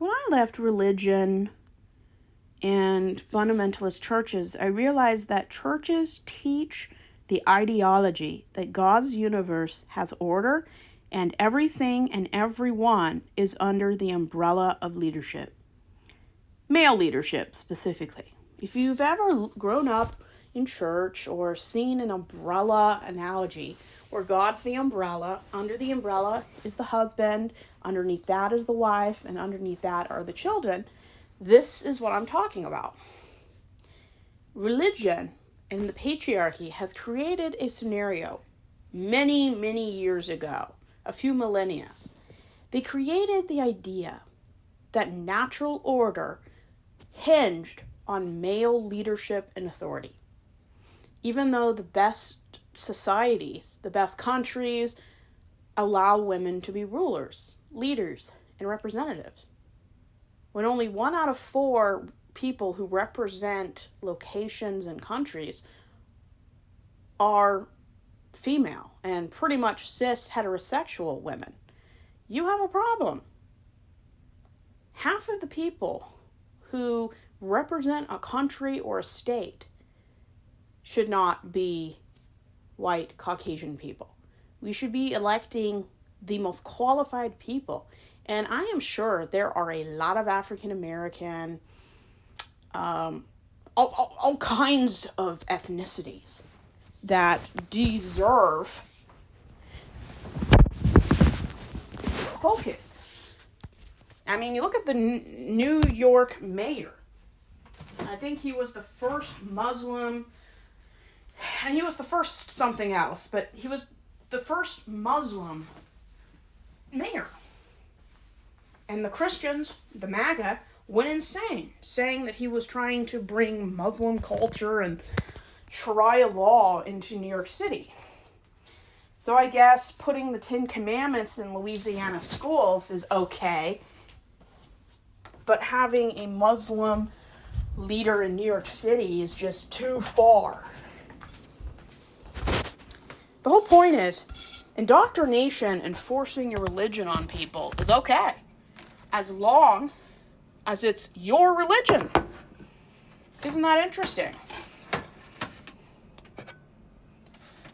When I left religion and fundamentalist churches, I realized that churches teach the ideology that God's universe has order and everything and everyone is under the umbrella of leadership. Male leadership, specifically. If you've ever grown up in church or seen an umbrella analogy where God's the umbrella, under the umbrella is the husband, underneath that is the wife, and underneath that are the children, this is what I'm talking about. Religion and the patriarchy has created a scenario many, many years ago, a few millennia. They created the idea that natural order hinged on male leadership and authority. Even though the best societies, the best countries, allow women to be rulers, leaders, and representatives. When only 1 out of 4 people who represent locations and countries are female and pretty much cis heterosexual women, you have a problem. Half of the people who represent a country or a state should not be white Caucasian people. We should be electing the most qualified people. And I am sure there are a lot of African American, all kinds of ethnicities that deserve focus. I mean, you look at the New York mayor. I think he was the first Muslim, and he was the first something else, but he was the first Muslim mayor. And the Christians, the MAGA, went insane, saying that he was trying to bring Muslim culture and Sharia law into New York City. So I guess putting the 10 Commandments in Louisiana schools is okay, but having a Muslim leader in New York City is just too far. The whole point is, indoctrination and forcing your religion on people is okay, as long as it's your religion. Isn't that interesting?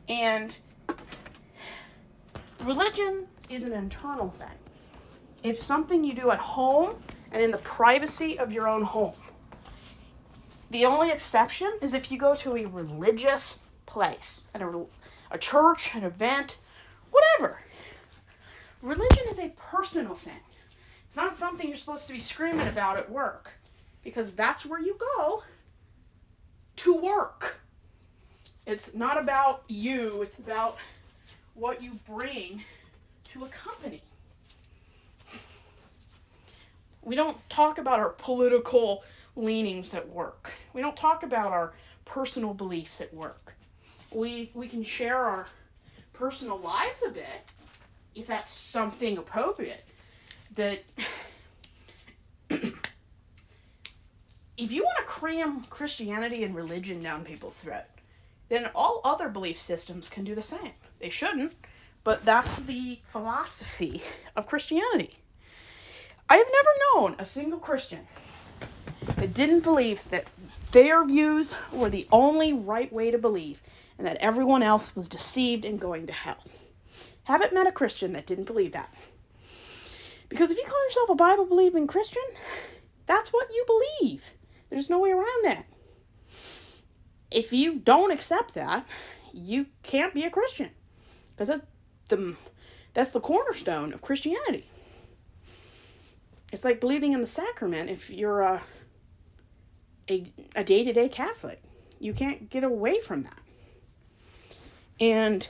And religion is an internal thing. It's something you do at home and in the privacy of your own home. The only exception is if you go to a religious place, a church, an event, whatever. Religion is a personal thing. It's not something you're supposed to be screaming about at work, because that's where you go to work. It's not about you, it's about what you bring to a company. We don't talk about our political leanings at work. We don't talk about our personal beliefs at work. We can share our personal lives a bit, if that's something appropriate. But if you want to cram Christianity and religion down people's throat, then all other belief systems can do the same. They shouldn't, but that's the philosophy of Christianity. I have never known a single Christian that didn't believe that their views were the only right way to believe and that everyone else was deceived and going to hell. Haven't met a Christian that didn't believe that. Because if you call yourself a Bible-believing Christian, that's what you believe. There's no way around that. If you don't accept that, you can't be a Christian. Because that's the cornerstone of Christianity. It's like believing in the sacrament if you're a day-to-day Catholic. You can't get away from that. And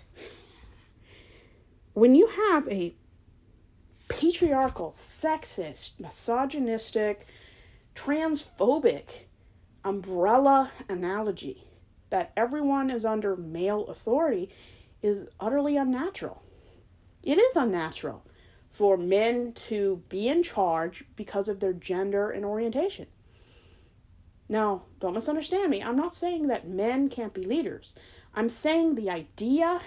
when you have a patriarchal, sexist, misogynistic, transphobic umbrella analogy that everyone is under male authority is utterly unnatural. It is unnatural for men to be in charge because of their gender and orientation. Now, don't misunderstand me. I'm not saying that men can't be leaders. I'm saying the idea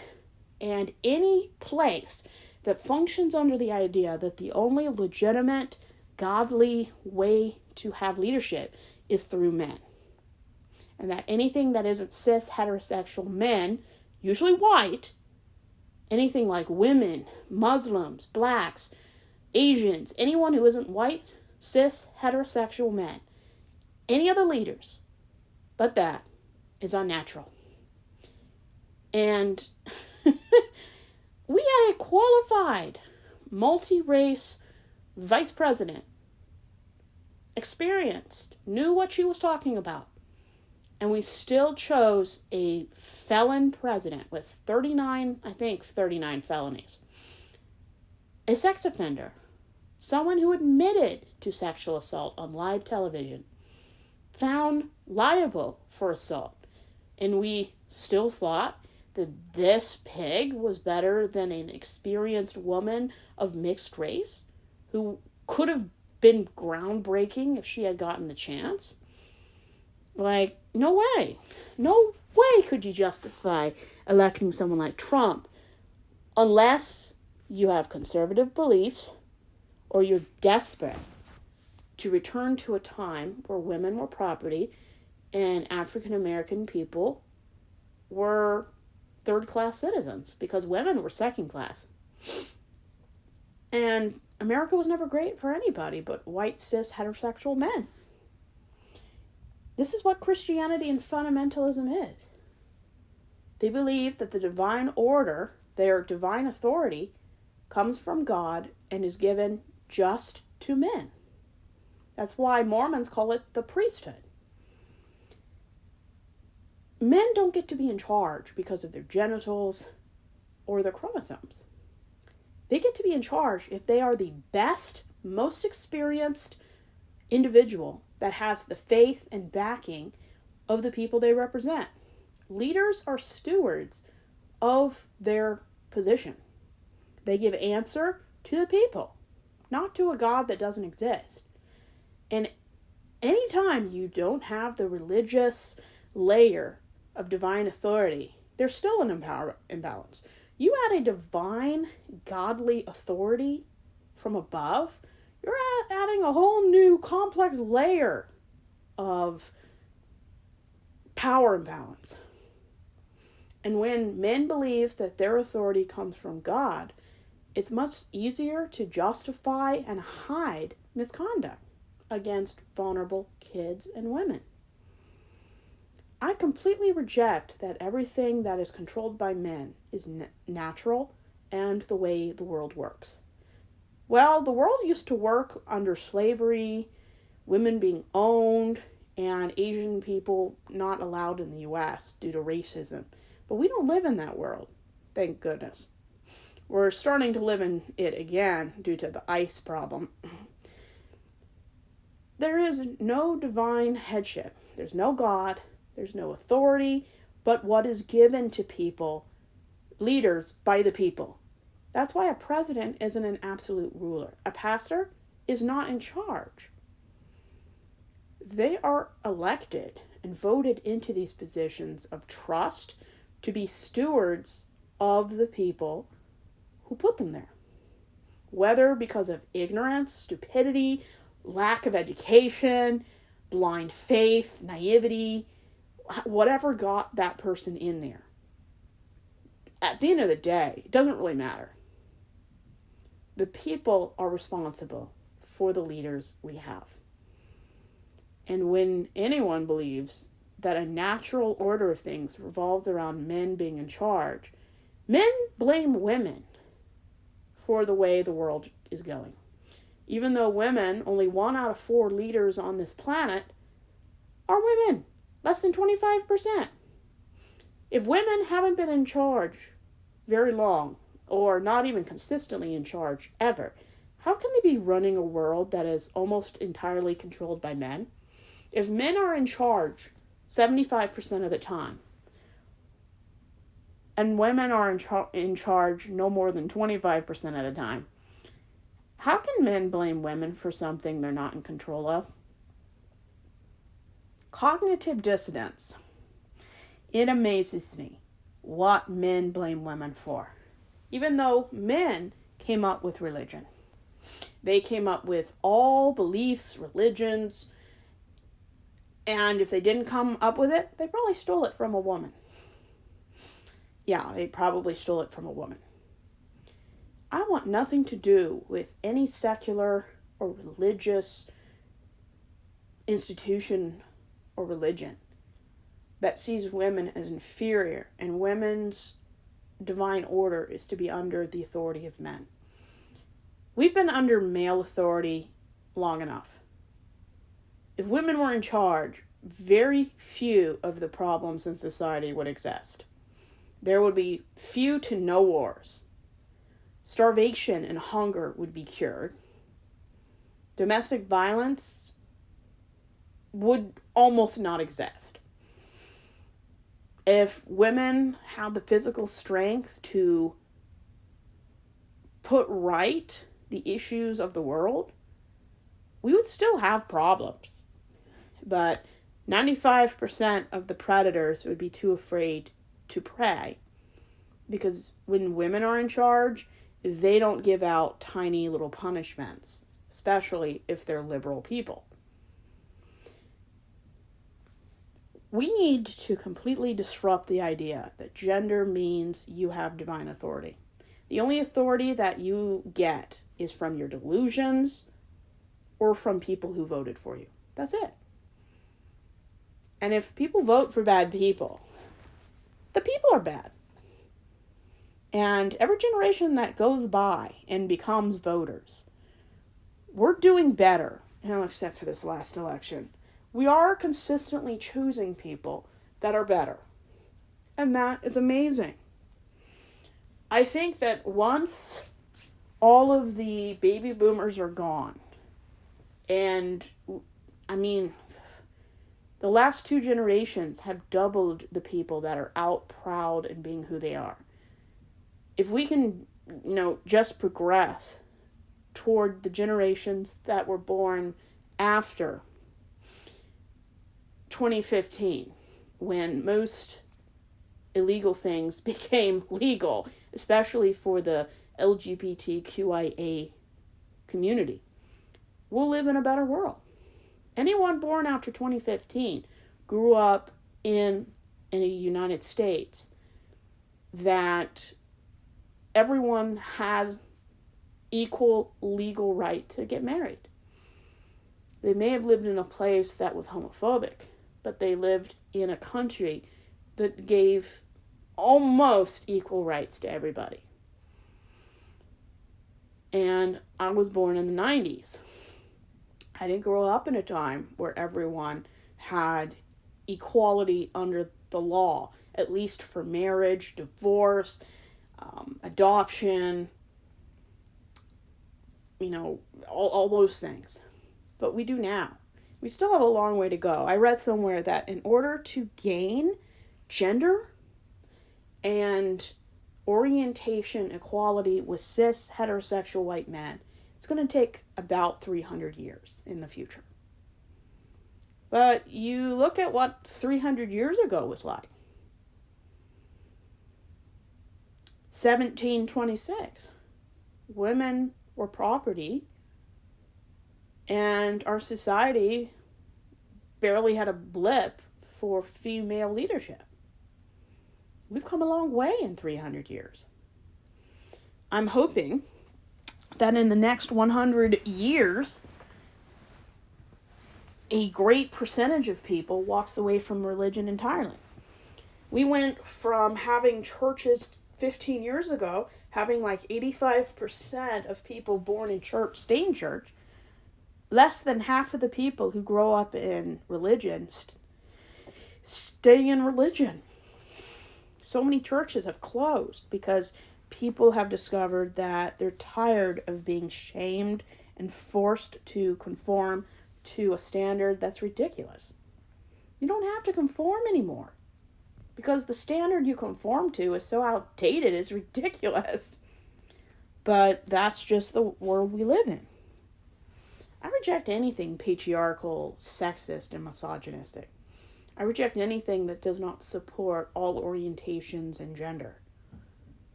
and any place that functions under the idea that the only legitimate godly way to have leadership is through men. And that anything that isn't cis heterosexual men, usually white, anything like women, Muslims, blacks, Asians, anyone who isn't white, cis heterosexual men, any other leaders but that is unnatural. And we had a qualified multi-race vice president, experienced, knew what she was talking about. And we still chose a felon president with 39 felonies. A sex offender, someone who admitted to sexual assault on live television, found liable for assault. And we still thought that this pig was better than an experienced woman of mixed race who could have been groundbreaking if she had gotten the chance. Like, no way. No way could you justify electing someone like Trump unless you have conservative beliefs or you're desperate to return to a time where women were property and African American people were third-class citizens because women were second-class. And America was never great for anybody but white, cis, heterosexual men. This is what Christianity and fundamentalism is. They believe that the divine order, their divine authority, comes from God and is given just to men. That's why Mormons call it the priesthood. Men don't get to be in charge because of their genitals or their chromosomes. They get to be in charge if they are the best, most experienced individual that has the faith and backing of the people they represent. Leaders are stewards of their position. They give answer to the people, not to a God that doesn't exist. And anytime you don't have the religious layer of divine authority, there's still an imbalance. You add a divine, godly authority from above, you're adding a whole new complex layer of power imbalance. And when men believe that their authority comes from God, it's much easier to justify and hide misconduct against vulnerable kids and women. I completely reject that everything that is controlled by men is natural and the way the world works. Well, the world used to work under slavery, women being owned, and Asian people not allowed in the U.S. due to racism. But we don't live in that world, thank goodness. We're starting to live in it again due to the ICE problem. There is no divine headship. There's no God. There's no authority but what is given to people, leaders by the people. That's why a president isn't an absolute ruler. A pastor is not in charge. They are elected and voted into these positions of trust to be stewards of the people who put them there. Whether because of ignorance, stupidity, lack of education, blind faith, naivety, whatever got that person in there. At the end of the day, it doesn't really matter. The people are responsible for the leaders we have. And when anyone believes that a natural order of things revolves around men being in charge, men blame women for the way the world is going. Even though women, only 1 out of 4 leaders on this planet, are women. Less than 25%. If women haven't been in charge very long, or not even consistently in charge ever, how can they be running a world that is almost entirely controlled by men? If men are in charge 75% of the time, and women are in charge no more than 25% of the time, how can men blame women for something they're not in control of? Cognitive dissonance. It amazes me what men blame women for, even though men came up with religion. They came up with all beliefs, religions, and if they didn't come up with it, they probably stole it from a woman. Yeah, they probably stole it from a woman. I want nothing to do with any secular or religious institution or religion that sees women as inferior, and women's divine order is to be under the authority of men. We've been under male authority long enough. If women were in charge, very few of the problems in society would exist. There would be few to no wars. Starvation and hunger would be cured. Domestic violence would almost not exist. If women had the physical strength to put right the issues of the world, we would still have problems. But 95% of the predators would be too afraid to prey. Because when women are in charge, they don't give out tiny little punishments, especially if they're liberal people. We need to completely disrupt the idea that gender means you have divine authority. The only authority that you get is from your delusions or from people who voted for you. That's it. And if people vote for bad people, the people are bad. And every generation that goes by and becomes voters, we're doing better, except for this last election. We are consistently choosing people that are better. And that is amazing. I think that once all of the baby boomers are gone, and the last two generations have doubled the people that are out proud and being who they are. If we can, just progress toward the generations that were born after 2015, when most illegal things became legal, especially for the LGBTQIA community, we'll live in a better world. Anyone born after 2015 grew up in the United States that everyone had equal legal right to get married. They may have lived in a place that was homophobic, but they lived in a country that gave almost equal rights to everybody. And I was born in the 90s. I didn't grow up in a time where everyone had equality under the law, at least for marriage, divorce, adoption, all those things. But we do now. We still have a long way to go. I read somewhere that in order to gain gender and orientation equality with cis heterosexual white men, it's going to take about 300 years in the future. But you look at what 300 years ago was like. 1726. Women were property, and our society barely had a blip for female leadership. We've come a long way in 300 years. I'm hoping that in the next 100 years, a great percentage of people walks away from religion entirely. We went from having churches 15 years ago, having like 85% of people born in church stay in church. Less than half of the people who grow up in religion stay in religion. So many churches have closed because people have discovered that they're tired of being shamed and forced to conform to a standard that's ridiculous. You don't have to conform anymore because the standard you conform to is so outdated, it's ridiculous. But that's just the world we live in. I reject anything patriarchal, sexist, and misogynistic. I reject anything that does not support all orientations and gender.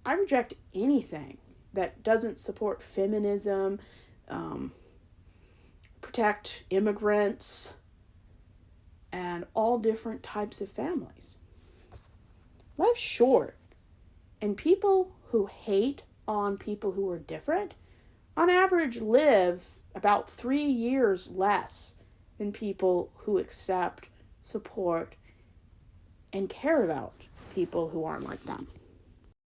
I reject anything that doesn't support feminism, protect immigrants, and all different types of families. Life's short, and people who hate on people who are different, on average, live about 3 years less than people who accept, support, and care about people who aren't like them.